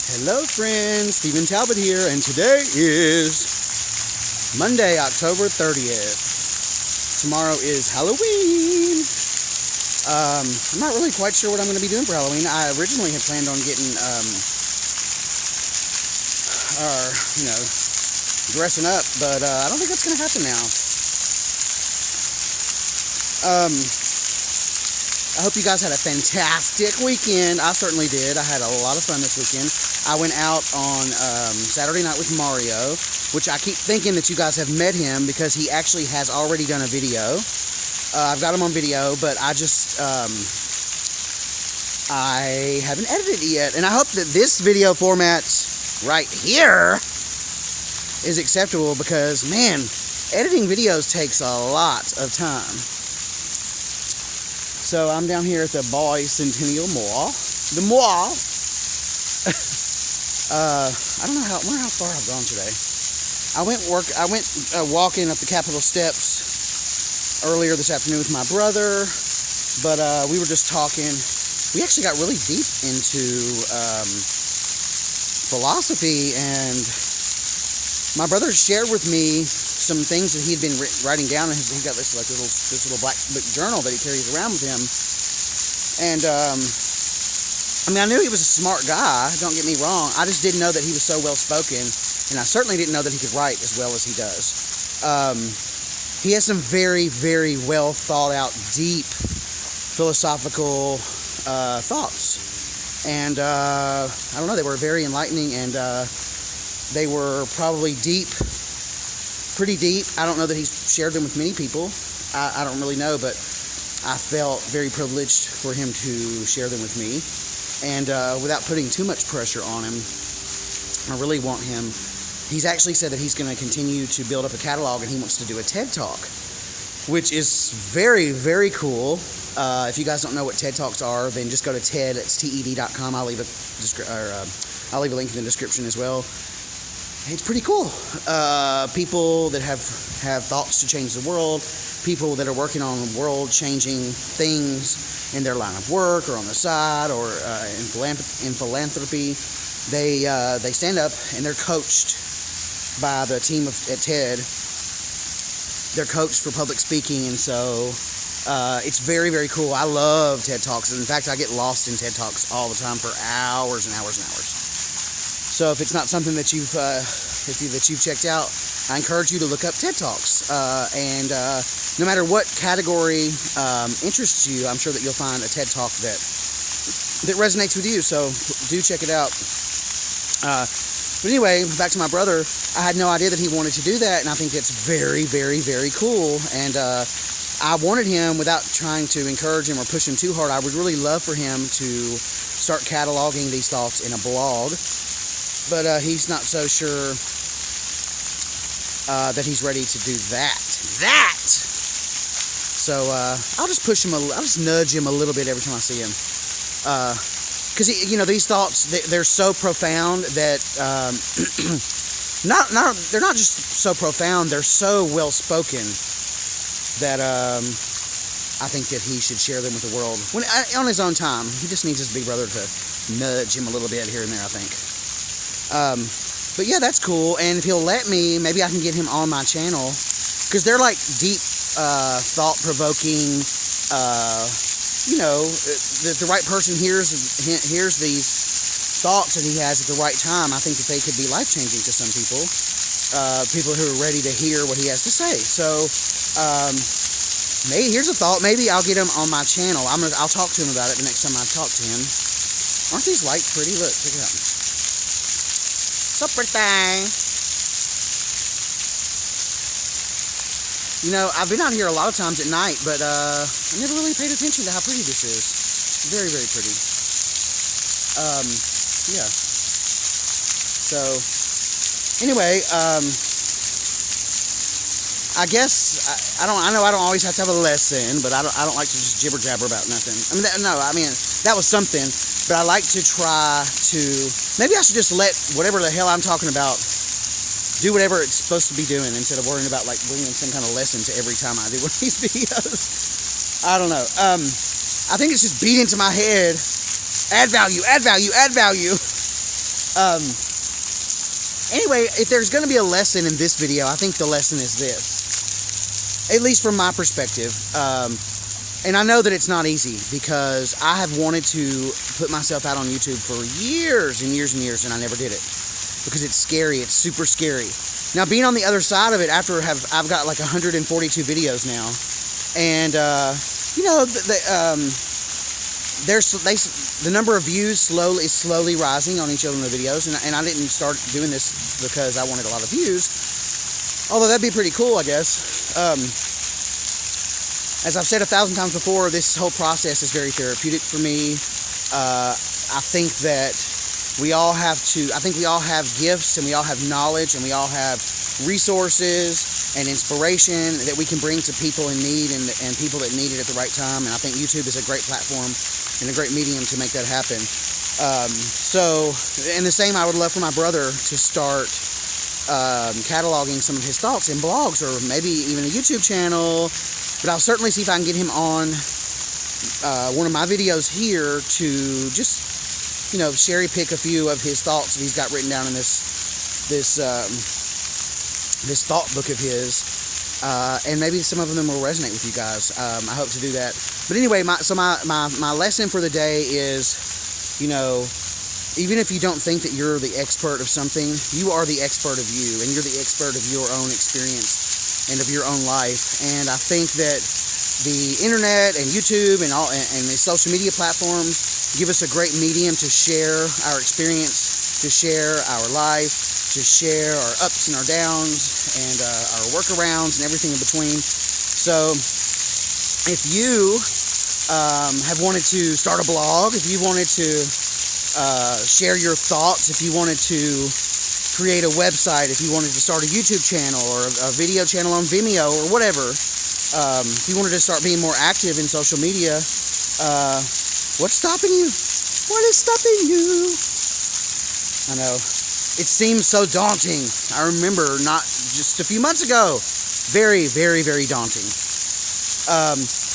Hello friends, Stephen Talbott here, and today is Monday, October 30th. Tomorrow is Halloween. I'm not really quite sure what I'm going to be doing for Halloween. I originally had planned on getting, dressing up, but I don't think that's going to happen now. I hope you guys had a fantastic weekend. I certainly did. I had a lot of fun this weekend. I went out on Saturday night with Mario, which I keep thinking that you guys have met him because he actually has already done a video. I've got him on video, but I just, I haven't edited it yet. And I hope that this video format right here is acceptable because, man, editing videos takes a lot of time. So I'm down here at the Bicentennial Mall. The mall. I don't know I wonder how far I've gone today. I went walking up the Capitol steps earlier this afternoon with my brother, but we were just talking. We actually got really deep into philosophy, and my brother shared with me some things that he had been writing down, and he got this little black book journal that he carries around with him. And I knew he was a smart guy, don't get me wrong. I just didn't know that he was so well spoken, and I certainly didn't know that he could write as well as he does. He has some very, very well thought out, deep philosophical thoughts, and I don't know, they were very enlightening, and they were probably pretty deep. I don't know that he's shared them with many people. I don't really know, but I felt very privileged for him to share them with me. And without putting too much pressure on him, I really want him. He's actually said that he's going to continue to build up a catalog, and he wants to do a TED Talk, which is very, very cool. If you guys don't know what TED Talks are, then just go to TED.com. I'll leave a link in the description as well. It's pretty cool. People that have thoughts to change the world, people that are working on world-changing things in their line of work or on the side or in philanthropy, they stand up and they're coached by the team at TED. They're coached for public speaking, and so it's very, very cool. I love TED Talks. In fact, I get lost in TED Talks all the time for hours and hours and hours. So if it's not something that you've checked out, I encourage you to look up TED Talks. And no matter what category interests you, I'm sure that you'll find a TED Talk that resonates with you. So do check it out. But anyway, back to my brother. I had no idea that he wanted to do that, and I think it's very, very, very cool. And I wanted him, without trying to encourage him or push him too hard, I would really love for him to start cataloging these thoughts in a blog. But he's not so sure that he's ready to do that. So I'll just push him. I'll just nudge him a little bit every time I see him, because these thoughts, they're so profound that they're not just so profound. They're so well spoken that I think that he should share them with the world on his own time. He just needs his big brother to nudge him a little bit here and there, I think. But yeah, that's cool. And if he'll let me, maybe I can get him on my channel, because they're like deep, thought-provoking. The right person hears these thoughts that he has at the right time. I think that they could be life-changing to some people, people who are ready to hear what he has to say. So maybe here's a thought. Maybe I'll get him on my channel. I'll talk to him about it the next time I talk to him. Aren't these lights pretty? Look, check it out. So pretty. I've been out here a lot of times at night, but I never really paid attention to how pretty this is. Very, very pretty. Yeah. So, anyway, I guess I know I don't always have to have a lesson, but I don't like to just jibber jabber about nothing. That was something, but I like to try to. Maybe I should just let whatever the hell I'm talking about do whatever it's supposed to be doing instead of worrying about bringing some kind of lesson to every time I do one of these videos. I don't know. I think it's just beat into my head. Add value, add value, add value. Anyway, if there's going to be a lesson in this video, I think the lesson is this, at least from my perspective. And I know that it's not easy because I have wanted to put myself out on YouTube for years and years and years, and I never did it because it's scary. It's super scary. Now, being on the other side of it, after I've got like 142 videos now, and you know, the number of views is slowly rising on each of the videos, and I didn't start doing this because I wanted a lot of views, although that'd be pretty cool, I guess. As I've said 1,000 times before, this whole process is very therapeutic for me. I think that we all have gifts, and we all have knowledge, and we all have resources and inspiration that we can bring to people in need and people that need it at the right time. And I think YouTube is a great platform and a great medium to make that happen. And the same I would love for my brother to start cataloging some of his thoughts in blogs or maybe even a YouTube channel. But I'll certainly see if I can get him on one of my videos here to just, you know, cherry pick a few of his thoughts that he's got written down in this thought book of his, and maybe some of them will resonate with you guys. I hope to do that. But anyway, my lesson for the day is, you know, even if you don't think that you're the expert of something, you are the expert of you, and you're the expert of your own experience and of your own life. And I think that the internet and YouTube and the social media platforms give us a great medium to share our experience, to share our life, to share our ups and our downs and our workarounds and everything in between. So if you have wanted to start a blog, if you wanted to share your thoughts, if you wanted to create a website, if you wanted to start a YouTube channel or a video channel on Vimeo or whatever, if you wanted to start being more active in social media, what's stopping you? What is stopping you? I know. It seems so daunting. I remember not just a few months ago. Very, very, very daunting.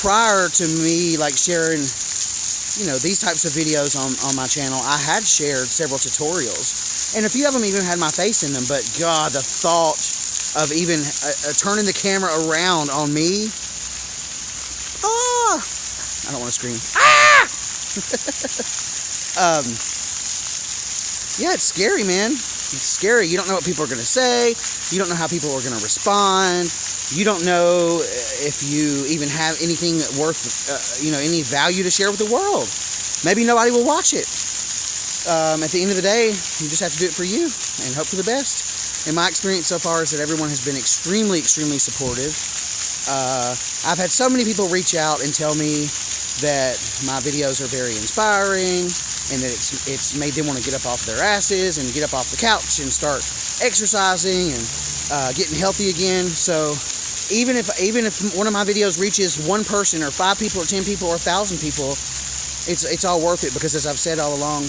Prior to me like sharing, you know, these types of videos on my channel, I had shared several tutorials. And a few of them even had my face in them. But God, the thought of even turning the camera around on me. Ah! I don't want to scream. Ah! Yeah, it's scary, man. It's scary. You don't know what people are going to say. You don't know how people are going to respond. You don't know if you even have anything worth, any value to share with the world. Maybe nobody will watch it. At the end of the day, you just have to do it for you and hope for the best. And my experience so far is that everyone has been extremely, extremely supportive. I've had so many people reach out and tell me that my videos are very inspiring and that it's made them want to get up off their asses and get up off the couch and start exercising and getting healthy again. So even if one of my videos reaches one person or 5 people or 10 people or 1,000 people, it's all worth it because, as I've said all along,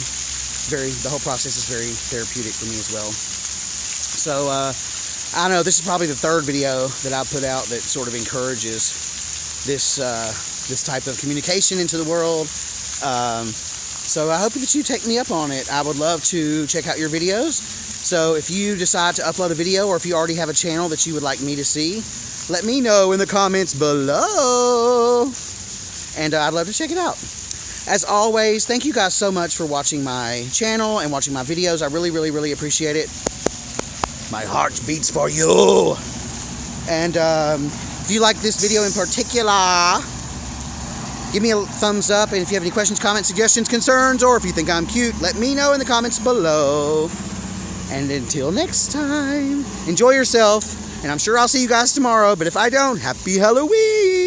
the whole process is very therapeutic for me as well. So I know this is probably the 3rd video that I put out that sort of encourages this type of communication into the world. So I hope that you take me up on it. I would love to check out your videos. So if you decide to upload a video, or if you already have a channel that you would like me to see, let me know in the comments below. And I'd love to check it out. As always, thank you guys so much for watching my channel and watching my videos. I really, really, really appreciate it. My heart beats for you. And if you like this video in particular, give me a thumbs up. And if you have any questions, comments, suggestions, concerns, or if you think I'm cute, let me know in the comments below. And until next time, enjoy yourself. And I'm sure I'll see you guys tomorrow. But if I don't, happy Halloween.